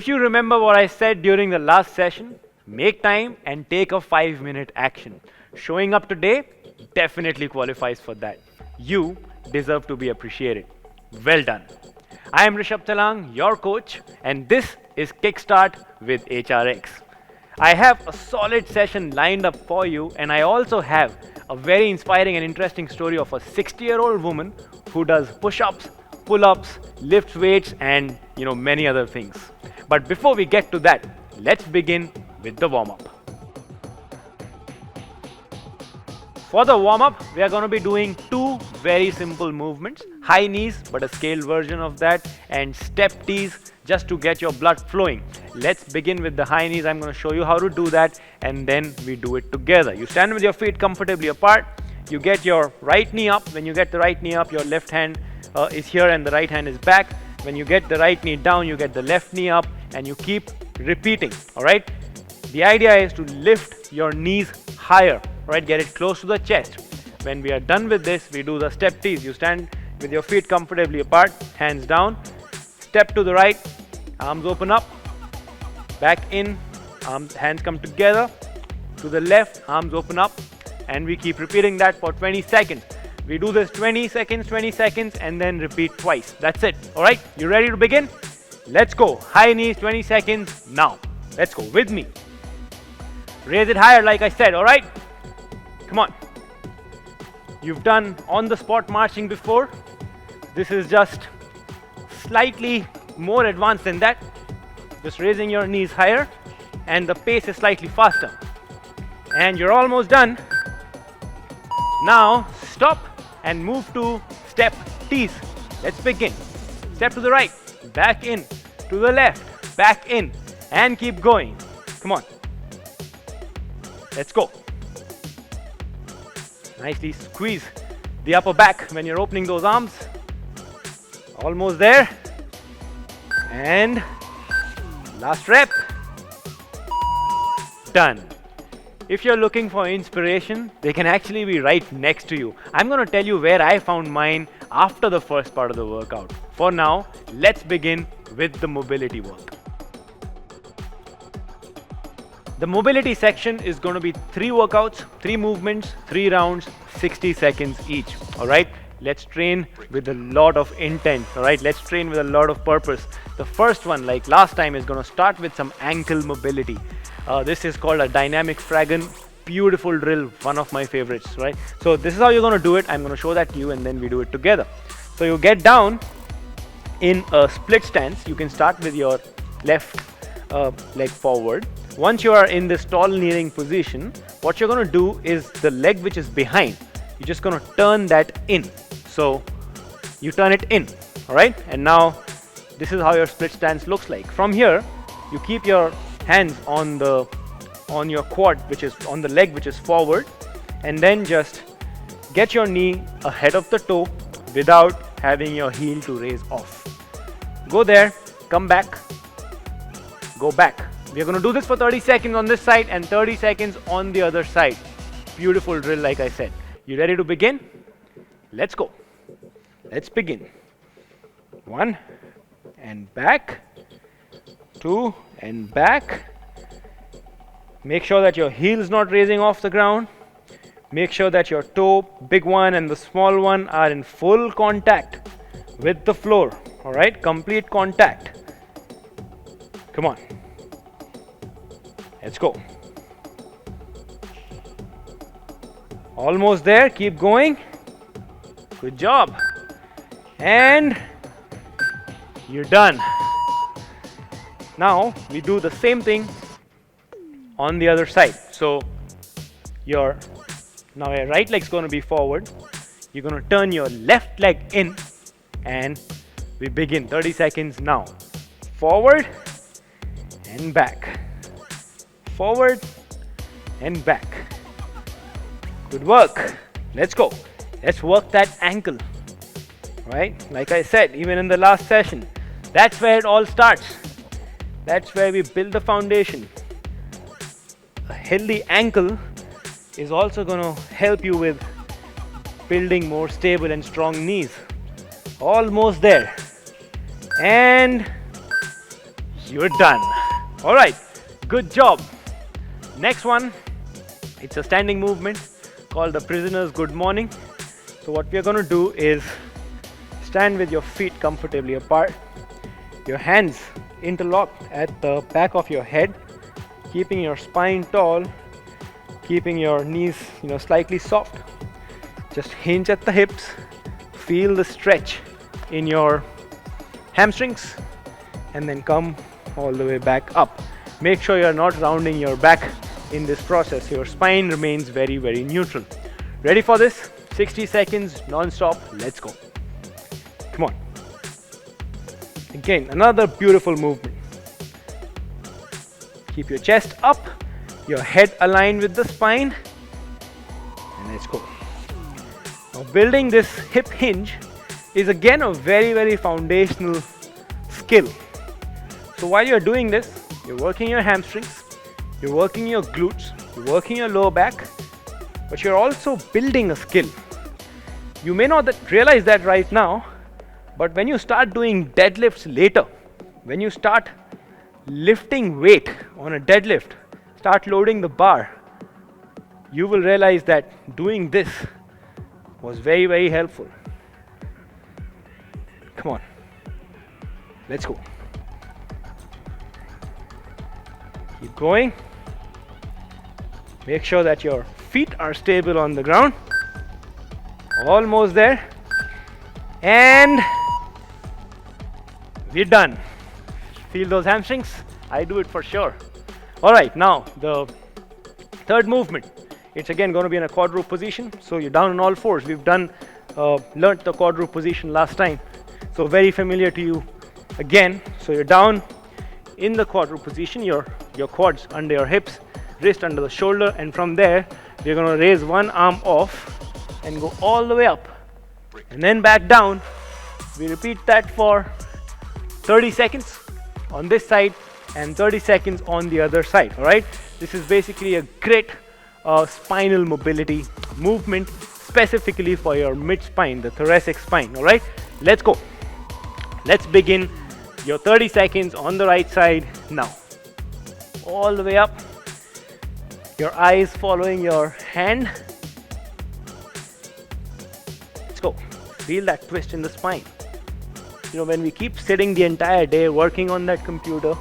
If you remember what I said during the last session, make time and take a 5-minute action. Showing up today definitely qualifies for that. You deserve to be appreciated. Well done. I am Rishabh Talang, your coach, and this is Kickstart with HRX. I have a solid session lined up for you, and I also have a very inspiring and interesting story of a 60-year-old woman who does push-ups, pull-ups, lifts weights, and many other things. But before we get to that, let's begin with the warm-up. For the warm-up, we are going to be doing two very simple movements, high knees, but a scaled version of that, and step tees just to get your blood flowing. Let's begin with the high knees. I'm going to show you how to do that, and then we do it together. You stand with your feet comfortably apart. You get your right knee up. When you get the right knee up, your left hand is here and the right hand is back. When you get the right knee down, you get the left knee up, and you keep repeating, all right? The idea is to lift your knees higher, right? Get it close to the chest. When we are done with this, we do the step tees. You stand with your feet comfortably apart, hands down, step to the right, arms open up, back in, hands come together, to the left, arms open up, and we keep repeating that for 20 seconds. We do this 20 seconds, and then repeat twice. That's it, all right? You ready to begin? Let's go. High knees, 20 seconds now. Let's go with me. Raise it higher like I said, all right? Come on. You've done on-the-spot marching before. This is just slightly more advanced than that. Just raising your knees higher, and the pace is slightly faster. And you're almost done. Now, stop and move to step tees. Let's begin. Step to the right, back in, to the left, back in, and keep going. Come on. Let's go. Nicely squeeze the upper back when you're opening those arms. Almost there. And last rep. Done. If you're looking for inspiration, they can actually be right next to you. I'm going to tell you where I found mine after the first part of the workout. For now, let's begin with the mobility work. The mobility section is going to be 3 workouts, 3 movements, 3 rounds, 60 seconds each. All right, let's train with a lot of intent. All right, let's train with a lot of purpose. The first one, like last time, is going to start with some ankle mobility. This is called a dynamic Fragon. Beautiful drill, one of my favorites, right? So this is how you're going to do it. I'm going to show that to you, and then we do it together. So you get down in a split stance. You can start with your left leg forward. Once you are in this tall kneeling position, what you're going to do is the leg which is behind, you're just going to turn that in. So you turn it in, all right? And now this is how your split stance looks like. From here, you keep your hands on your quad, which is on the leg which is forward, and then just get your knee ahead of the toe without having your heel to raise off. Go there, come back, go back. We're going to do this for 30 seconds on this side and 30 seconds on the other side. Beautiful drill, like I said. You ready to begin? Let's go. Let's begin. 1 and back, 2 and back. Make sure that your heel is not raising off the ground. Make sure that your toe, big one and the small one, are in full contact with the floor. All right, complete contact. Come on. Let's go. Almost there. Keep going. Good job. And you're done. Now we do the same thing on the other side. So now your right leg's going to be forward. You're going to turn your left leg in, and we begin. 30 seconds now. Forward and back. Forward and back. Good work. Let's go. Let's work that ankle. Right? Like I said, even in the last session, that's where it all starts. That's where we build the foundation. A healthy ankle is also going to help you with building more stable and strong knees. Almost there. And you're done. All right, good job. Next one, it's a standing movement called the prisoner's good morning. So what we're going to do is stand with your feet comfortably apart, your hands interlocked at the back of your head, keeping your spine tall, keeping your knees slightly soft. Just hinge at the hips, feel the stretch in your hamstrings, and then come all the way back up. Make sure you're not rounding your back in this process. Your spine remains very, very neutral. Ready for this? 60 seconds non-stop. Let's go. Come on. Again, another beautiful movement. Keep your chest up, your head aligned with the spine, and let's go. Now, building this hip hinge is again a very, very foundational skill. So while you're doing this, you're working your hamstrings, you're working your glutes, you're working your lower back, but you're also building a skill. You may not realize that right now, but when you start doing deadlifts later, when you start lifting weight on a deadlift, start loading the bar, you will realize that doing this was very, very helpful. Come on, let's go. Keep going. Make sure that your feet are stable on the ground. Almost there. And we're done. Feel those hamstrings? I do it for sure. All right, now the third movement. It's again going to be in a quadruped position. So you're down on all fours. We've learnt the quadruped position last time. So very familiar to you again. So you're down in the quadruped position, your quads under your hips, wrist under the shoulder, and from there we're going to raise one arm off and go all the way up and then back down. We repeat that for 30 seconds on this side and 30 seconds on the other side. All right, this is basically a great spinal mobility movement specifically for your mid spine, the thoracic spine. All right, let's go. Let's begin your 30 seconds on the right side now. All the way up, your eyes following your hand. Let's go. Feel that twist in the spine. When we keep sitting the entire day working on that computer,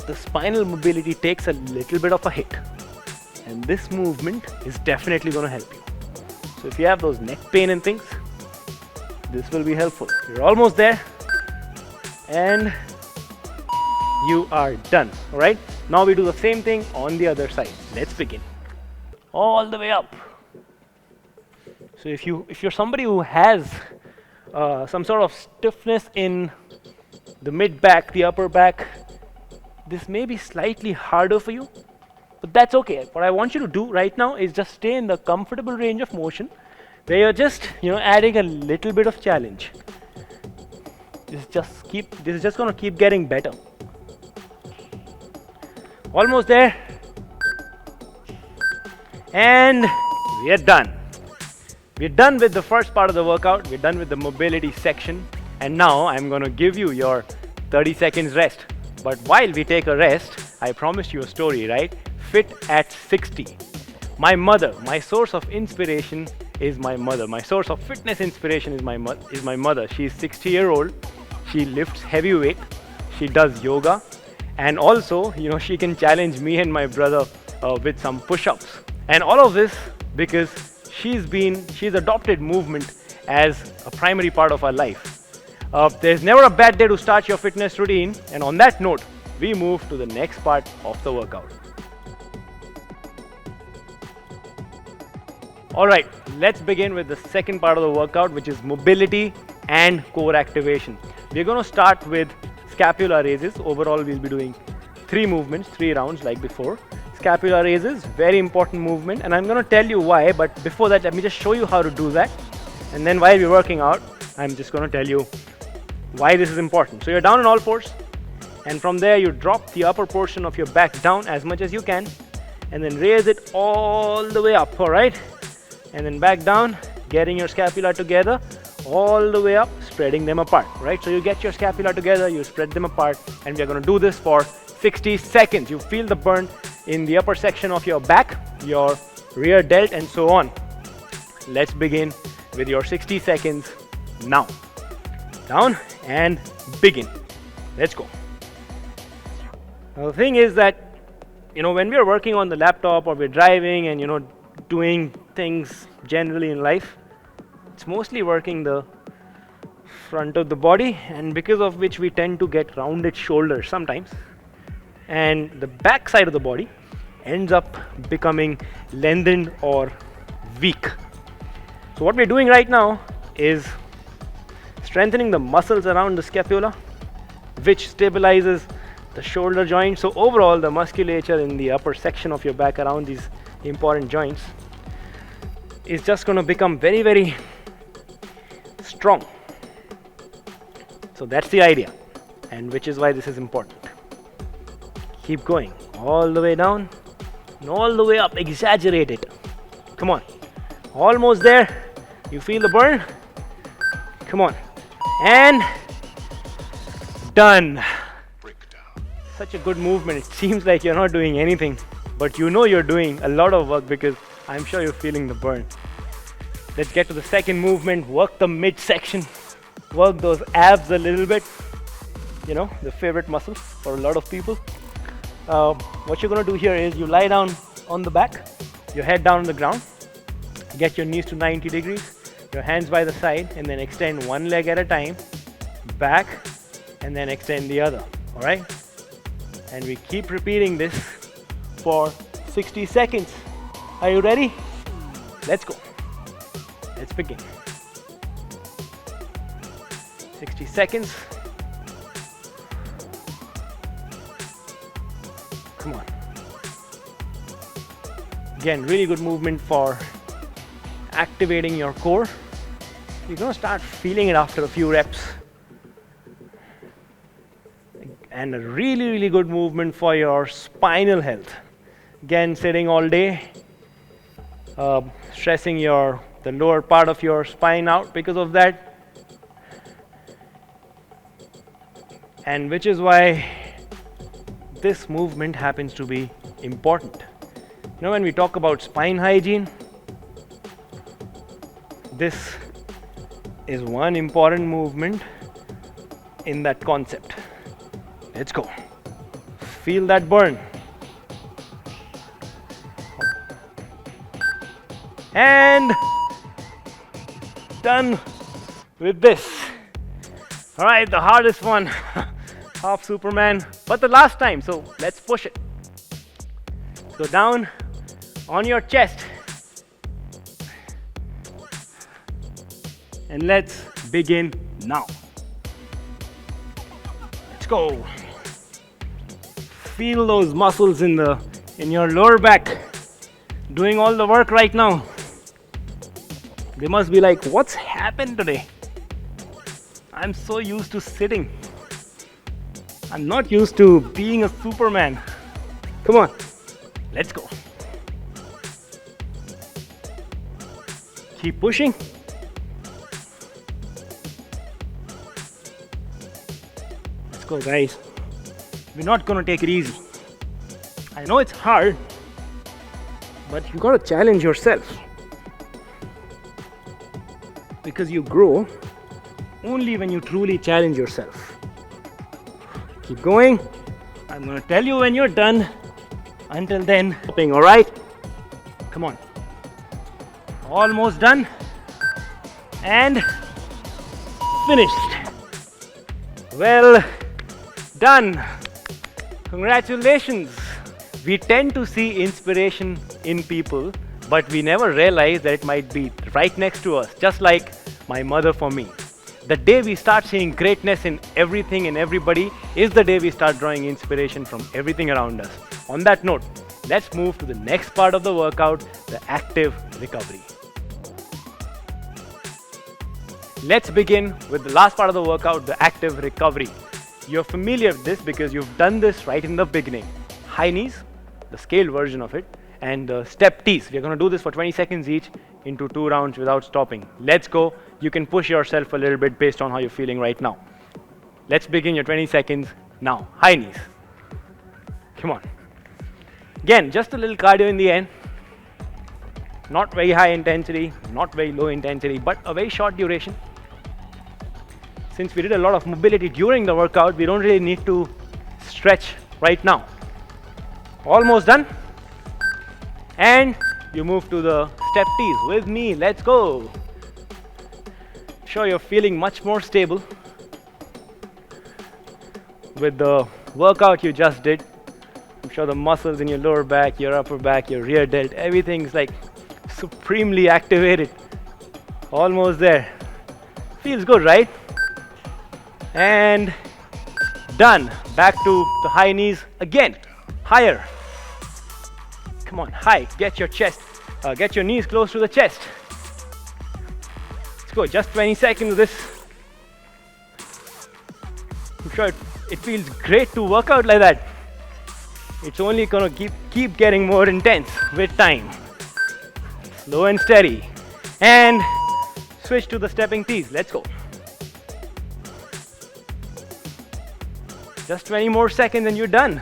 the spinal mobility takes a little bit of a hit, and this movement is definitely going to help you. So if you have those neck pain and things, this will be helpful. You're almost there, and you are done. All right, now we do the same thing on the other side. Let's begin. All the way up. So if you're somebody who has some sort of stiffness in the mid back, the upper back, this may be slightly harder for you, but that's okay. What I want you to do right now is just stay in the comfortable range of motion where you're just adding a little bit of challenge. This is just going to keep getting better. Almost there, and we are done. We're done with the first part of the workout. We're done with the mobility section, and now I'm going to give you your 30 seconds rest. But while we take a rest, I promised you a story, right? Fit at 60. My mother, my source of inspiration is my mother. My source of fitness inspiration is my mother. She's 60-year-old. She lifts heavy weight. She does yoga, and also, she can challenge me and my brother with some push-ups. And all of this because she's adopted movement as a primary part of our life. There's never a bad day to start your fitness routine. And on that note, we move to the next part of the workout. All right, let's begin with the second part of the workout, which is mobility and core activation. We're going to start with Scapula Raises. Overall, we'll be doing 3 movements, 3 rounds like before. Scapula Raises, very important movement, and I'm going to tell you why, but before that, let me just show you how to do that. And then while we're working out, I'm just going to tell you why this is important. So you're down on all fours, and from there you drop the upper portion of your back down as much as you can, and then raise it all the way up, all right? And then back down, getting your scapula together, all the way up, spreading them apart, right? So you get your scapula together, you spread them apart, and we are going to do this for 60 seconds. You feel the burn in the upper section of your back, your rear delt, and so on. Let's begin with your 60 seconds now. Down and begin. Let's go. Now the thing is that, when we are working on the laptop or we're driving and, doing things generally in life, it's mostly working the front of the body, and because of which we tend to get rounded shoulders sometimes, and the back side of the body ends up becoming lengthened or weak. So what we're doing right now is strengthening the muscles around the scapula, which stabilizes the shoulder joint. So overall, the musculature in the upper section of your back around these important joints is just going to become very, very strong. So that's the idea, and which is why this is important. Keep going all the way down and all the way up. Exaggerate it. Come on. Almost there. You feel the burn? Come on. And done. Such a good movement. It seems like you're not doing anything, but you're doing a lot of work because I'm sure you're feeling the burn. Let's get to the second movement. Work the midsection. Work those abs a little bit. The favorite muscle for a lot of people. What you're going to do here is you lie down on the back, your head down on the ground, get your knees to 90 degrees, your hands by the side, and then extend one leg at a time, back, and then extend the other. All right? And we keep repeating this for 60 seconds. Are you ready? Let's go. Let's begin. 60 seconds. Come on. Again, really good movement for activating your core. You're going to start feeling it after a few reps. And a really, really good movement for your spinal health. Again, sitting all day, stressing the lower part of your spine out because of that. And which is why this movement happens to be important. When we talk about spine hygiene, this is one important movement in that concept. Let's go. Feel that burn. And done with this. All right, the hardest one. Half Superman, but the last time, so let's push it. Go down on your chest. And let's begin now. Let's go. Feel those muscles in your lower back doing all the work right now. They must be like, what's happened today? I'm so used to sitting. I'm not used to being a Superman. Come on, let's go. Keep pushing. Let's go, guys. We're not gonna take it easy. I know it's hard, but you gotta challenge yourself. Because you grow only when you truly challenge yourself. Keep going. I'm going to tell you when you're done. Until then, all right? Come on. Almost done. And finished. Well done. Congratulations. We tend to see inspiration in people, but we never realize that it might be right next to us, just like my mother for me. The day we start seeing greatness in everything and everybody is the day we start drawing inspiration from everything around us. On that note, let's move to the next part of the workout, the active recovery. Let's begin with the last part of the workout, the active recovery. You're familiar with this because you've done this right in the beginning. High knees, the scaled version of it, and step T's. We're going to do this for 20 seconds each into 2 rounds without stopping. Let's go. You can push yourself a little bit based on how you're feeling right now. Let's begin your 20 seconds now. High knees. Come on. Again, just a little cardio in the end. Not very high intensity, not very low intensity, but a very short duration. Since we did a lot of mobility during the workout, we don't really need to stretch right now. Almost done. And you move to the step T's with me. Let's go. Sure, you're feeling much more stable with the workout you just did. I'm sure the muscles in your lower back, your upper back, your rear delt, everything's like supremely activated. Almost there. Feels good, right? And done. Back to the high knees again. Higher. Come on, high. Get your chest, get your knees close to the chest. Let's go. Just 20 seconds of this. I'm sure it feels great to work out like that. It's only gonna keep getting more intense with time. Slow and steady. And switch to the stepping T's. Let's go. Just 20 more seconds and you're done.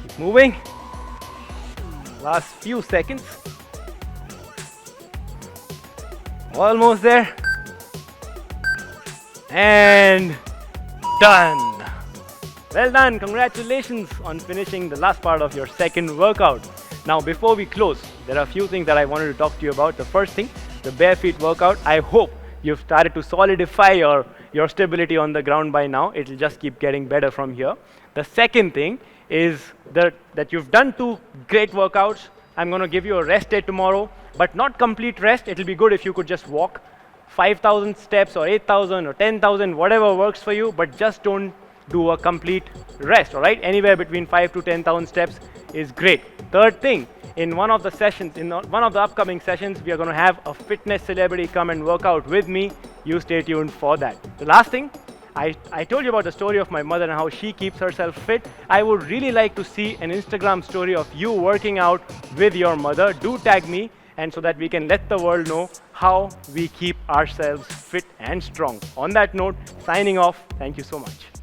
Keep moving. Last few seconds. Almost there. And done. Well done. Congratulations on finishing the last part of your second workout. Now, before we close, there are a few things that I wanted to talk to you about. The first thing, the bare feet workout. I hope you've started to solidify your stability on the ground by now. It'll just keep getting better from here. The second thing is that you've done 2 great workouts. I'm going to give you a rest day tomorrow, but not complete rest. It'll be good if you could just walk 5,000 steps or 8,000 or 10,000, whatever works for you, but just don't do a complete rest, all right? Anywhere between 5 to 10,000 steps is great. Third thing, in one of the sessions, in one of the upcoming sessions, we are going to have a fitness celebrity come and work out with me. You stay tuned for that. The last thing, I told you about the story of my mother and how she keeps herself fit. I would really like to see an Instagram story of you working out with your mother. Do tag me, and so that we can let the world know how we keep ourselves fit and strong. On that note, signing off. Thank you so much.